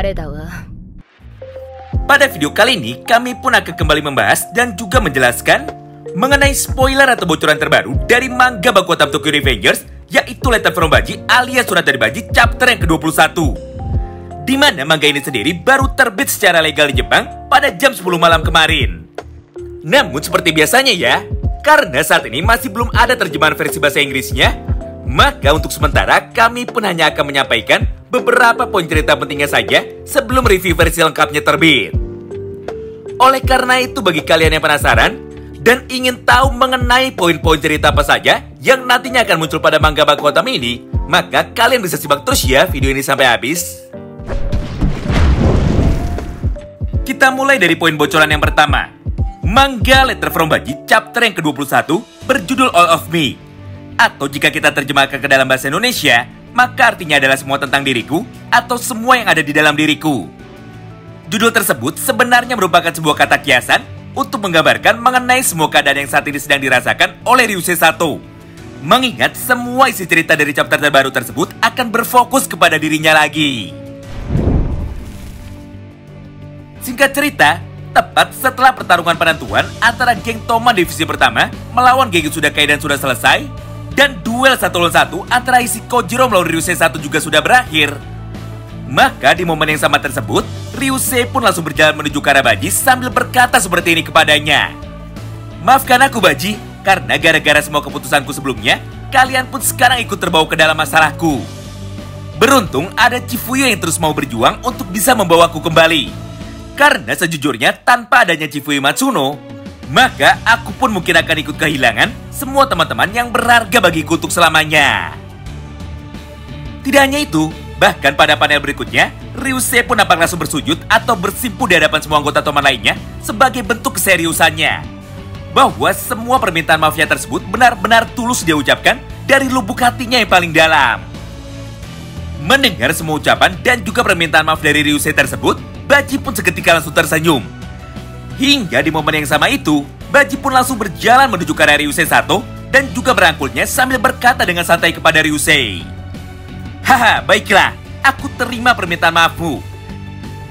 誰だわ。 Pada video kali ini, kami pun akan kembali membahas dan juga menjelaskan mengenai spoiler atau bocoran terbaru dari manga Baku Hantam Tokyo Revengers, yaitu Letter from Baji alias Surat dari Baji chapter yang ke-21. Di mana manga ini sendiri baru terbit secara legal di Jepang pada jam 10 malam kemarin. Namun seperti biasanya ya, karena saat ini masih belum ada terjemahan versi bahasa Inggrisnya, maka untuk sementara kami pun hanya akan menyampaikan beberapa poin cerita pentingnya saja sebelum review versi lengkapnya terbit. Oleh karena itu, bagi kalian yang penasaran dan ingin tahu mengenai poin-poin cerita apa saja yang nantinya akan muncul pada manga Baku Hantam ini, maka kalian bisa simak terus ya video ini sampai habis. Kita mulai dari poin bocoran yang pertama. Manga Letter from Baji chapter yang ke-21 berjudul All of Me. Atau jika kita terjemahkan ke dalam bahasa Indonesia, maka artinya adalah semua tentang diriku atau semua yang ada di dalam diriku. Judul tersebut sebenarnya merupakan sebuah kata kiasan untuk menggambarkan mengenai semua keadaan yang saat ini sedang dirasakan oleh Ryusei Sato. Mengingat semua isi cerita dari chapter terbaru tersebut akan berfokus kepada dirinya lagi. Singkat cerita, tepat setelah pertarungan penentuan antara geng Toman divisi pertama melawan geng Yotsuda Kaidan sudah selesai, dan duel 1 lawan 1 antara isi Kojiro melawan Ryusei Sato juga sudah berakhir, maka di momen yang sama tersebut, Ryusei pun langsung berjalan menuju ke arah Baji sambil berkata seperti ini kepadanya. Maafkan aku Baji, karena gara-gara semua keputusanku sebelumnya, kalian pun sekarang ikut terbawa ke dalam masalahku. Beruntung ada Chifuyu yang terus mau berjuang untuk bisa membawaku kembali. Karena sejujurnya tanpa adanya Chifuyu Matsuno, maka aku pun mungkin akan ikut kehilangan semua teman-teman yang berharga bagiku untuk selamanya. Tidak hanya itu, bahkan pada panel berikutnya, Ryusei pun nampak langsung bersujud atau bersimpu di hadapan semua anggota Toman lainnya sebagai bentuk keseriusannya. Bahwa semua permintaan maafnya tersebut benar-benar tulus dia ucapkan dari lubuk hatinya yang paling dalam. Mendengar semua ucapan dan juga permintaan maaf dari Ryusei tersebut, Baji pun seketika langsung tersenyum. Hingga di momen yang sama itu, Baji pun langsung berjalan menuju ke arah Ryusei Sato dan juga merangkulnya sambil berkata dengan santai kepada Ryusei. Haha, baiklah, aku terima permintaan maafmu.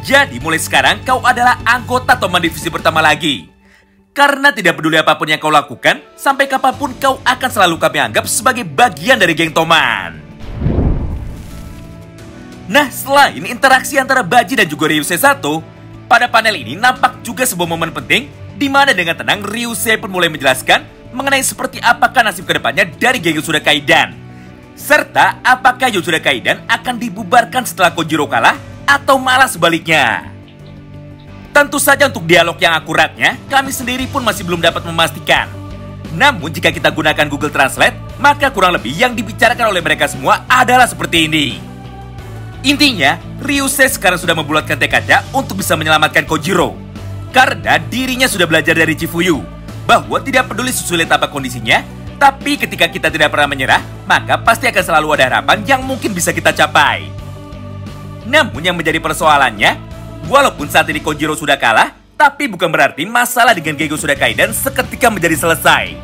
Jadi mulai sekarang kau adalah anggota Toman divisi pertama lagi. Karena tidak peduli apapun yang kau lakukan, sampai kapanpun kau akan selalu kami anggap sebagai bagian dari geng Toman. Nah, selain interaksi antara Baji dan juga Ryusei Sato, pada panel ini nampak juga sebuah momen penting di mana dengan tenang Ryusei pun mulai menjelaskan mengenai seperti apakah nasib kedepannya dari geng Yotsuda Kaidan. Serta apakah Yotsuda Kaidan akan dibubarkan setelah Kojiro kalah atau malah sebaliknya. Tentu saja untuk dialog yang akuratnya, kami sendiri pun masih belum dapat memastikan. Namun jika kita gunakan Google Translate, maka kurang lebih yang dibicarakan oleh mereka semua adalah seperti ini. Intinya, Ryusei sekarang sudah membulatkan tekadnya untuk bisa menyelamatkan Kojiro. Karena dirinya sudah belajar dari Chifuyu, bahwa tidak peduli sesulit apa kondisinya, tapi ketika kita tidak pernah menyerah, maka pasti akan selalu ada harapan yang mungkin bisa kita capai. Namun yang menjadi persoalannya, walaupun saat ini Kojiro sudah kalah, tapi bukan berarti masalah dengan geng Yotsuda Kaidan seketika menjadi selesai.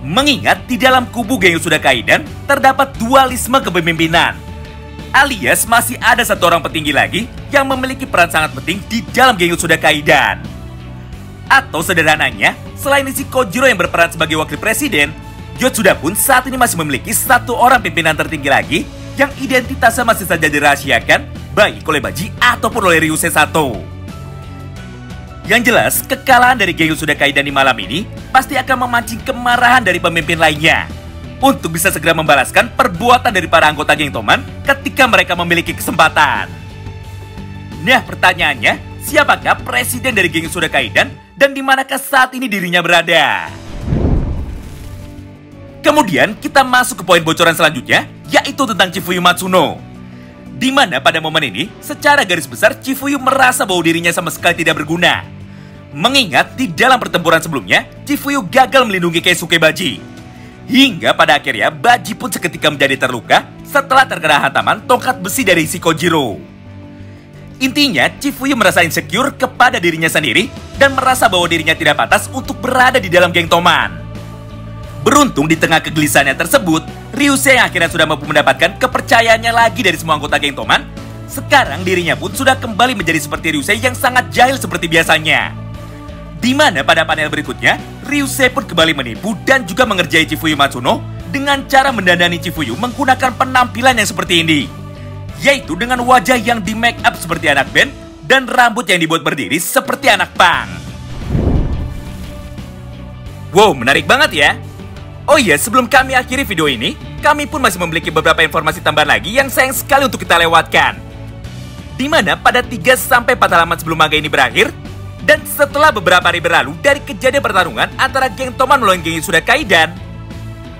Mengingat di dalam kubu geng Yotsuda Kaidan terdapat dualisme kepemimpinan. Alias masih ada satu orang petinggi lagi yang memiliki peran sangat penting di dalam geng Yotsuda Kaidan. Atau sederhananya, selain isi Kojiro yang berperan sebagai wakil presiden, Yotsuda pun saat ini masih memiliki satu orang pimpinan tertinggi lagi yang identitasnya masih saja dirahasiakan baik oleh Baji ataupun oleh Ryusei Sato. Yang jelas, kekalahan dari geng Yotsuda Kaidan di malam ini pasti akan memancing kemarahan dari pemimpin lainnya untuk bisa segera membalaskan perbuatan dari para anggota geng Toman ketika mereka memiliki kesempatan. Nah, pertanyaannya, siapakah presiden dari geng Yotsuda Kaidan dan di manakah saat ini dirinya berada? Kemudian kita masuk ke poin bocoran selanjutnya, yaitu tentang Chifuyu Matsuno. Di mana pada momen ini, secara garis besar Chifuyu merasa bahwa dirinya sama sekali tidak berguna. Mengingat di dalam pertempuran sebelumnya, Chifuyu gagal melindungi Keisuke Baji. Hingga pada akhirnya Baji pun seketika menjadi terluka setelah terkena hantaman tongkat besi dari si Kojiro. Intinya, Chifuyu merasa insecure kepada dirinya sendiri dan merasa bahwa dirinya tidak pantas untuk berada di dalam geng Toman. Beruntung di tengah kegelisahannya tersebut, Ryusei yang akhirnya sudah mampu mendapatkan kepercayaannya lagi dari semua anggota geng Toman, Sekarang dirinya pun sudah kembali menjadi seperti Ryusei yang sangat jahil seperti biasanya. Di mana pada panel berikutnya, Ryusei pun kembali menipu dan juga mengerjai Chifuyu Matsuno dengan cara mendandani Chifuyu menggunakan penampilan yang seperti ini. Yaitu dengan wajah yang di make up seperti anak band dan rambut yang dibuat berdiri seperti anak punk. Wow, menarik banget ya. Oh iya, sebelum kami akhiri video ini, kami pun masih memiliki beberapa informasi tambahan lagi yang sayang sekali untuk kita lewatkan. Di mana pada 3-4 halaman sebelum manga ini berakhir, dan setelah beberapa hari berlalu dari kejadian pertarungan antara geng Toman melawan geng Yasuda Kaidan,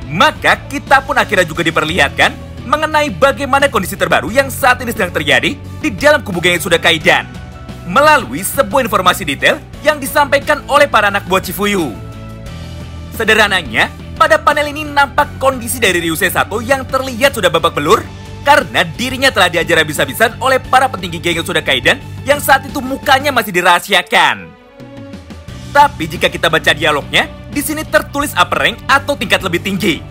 maka kita pun akhirnya juga diperlihatkan mengenai bagaimana kondisi terbaru yang saat ini sedang terjadi di dalam kubu geng Yasuda Kaidan melalui sebuah informasi detail yang disampaikan oleh para anak buah Chifuyu. Sederhananya, pada panel ini nampak kondisi dari Ryusei Sato yang terlihat sudah babak belur karena dirinya telah diajar habis-habisan oleh para petinggi geng Yasuda Kaidan yang saat itu mukanya masih dirahasiakan. Tapi jika kita baca dialognya, di sini tertulis upper rank atau tingkat lebih tinggi.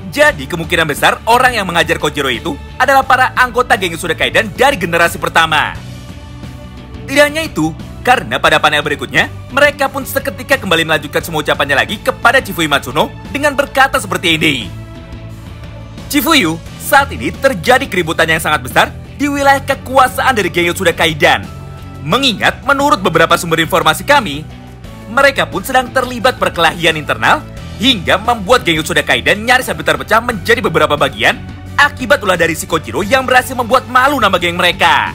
Jadi kemungkinan besar orang yang mengajar Kojiro itu adalah para anggota geng Yasuda Kaidan dari generasi pertama. Tidak hanya itu, karena pada panel berikutnya, mereka pun seketika kembali melanjutkan semua ucapannya lagi kepada Chifuyu Matsuno dengan berkata seperti ini. Chifuyu, saat ini terjadi keributan yang sangat besar di wilayah kekuasaan dari geng Yasuda Kaidan. Mengingat menurut beberapa sumber informasi kami, mereka pun sedang terlibat perkelahian internal hingga membuat geng Yasuda Kaidan nyaris hampir terpecah menjadi beberapa bagian akibat ulah dari si Kojiro yang berhasil membuat malu nama geng mereka.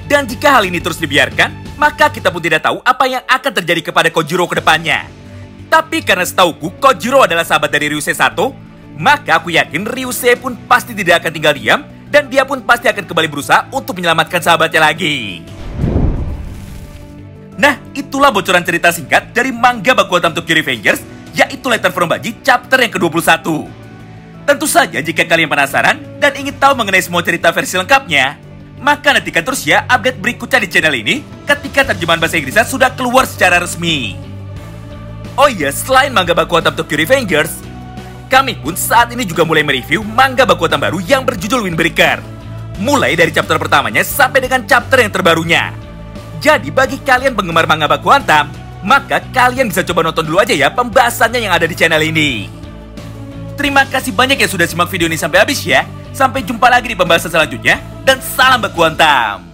Dan jika hal ini terus dibiarkan, maka kita pun tidak tahu apa yang akan terjadi kepada Kojiro ke depannya. Tapi karena setauku Kojiro adalah sahabat dari Ryusei Sato, maka aku yakin Ryusei pun pasti tidak akan tinggal diam dan dia pun pasti akan kembali berusaha untuk menyelamatkan sahabatnya lagi. Nah, itulah bocoran cerita singkat dari manga Bakugan Tokyo Revengers, yaitu Letter from Baji chapter yang ke-21. Tentu saja jika kalian penasaran dan ingin tahu mengenai semua cerita versi lengkapnya, maka nantikan terus ya update berikutnya di channel ini ketika terjemahan bahasa Inggrisnya sudah keluar secara resmi. Oh iya, selain manga Bakugan Tokyo Revengers, kami pun saat ini juga mulai mereview manga Bakugan baru yang berjudul Windbreaker. Mulai dari chapter pertamanya sampai dengan chapter yang terbarunya. Jadi bagi kalian penggemar manga Bakugan, maka kalian bisa coba nonton dulu aja ya pembahasannya yang ada di channel ini. Terima kasih banyak yang sudah simak video ini sampai habis ya. Sampai jumpa lagi di pembahasan selanjutnya. Dan salam Bakugan.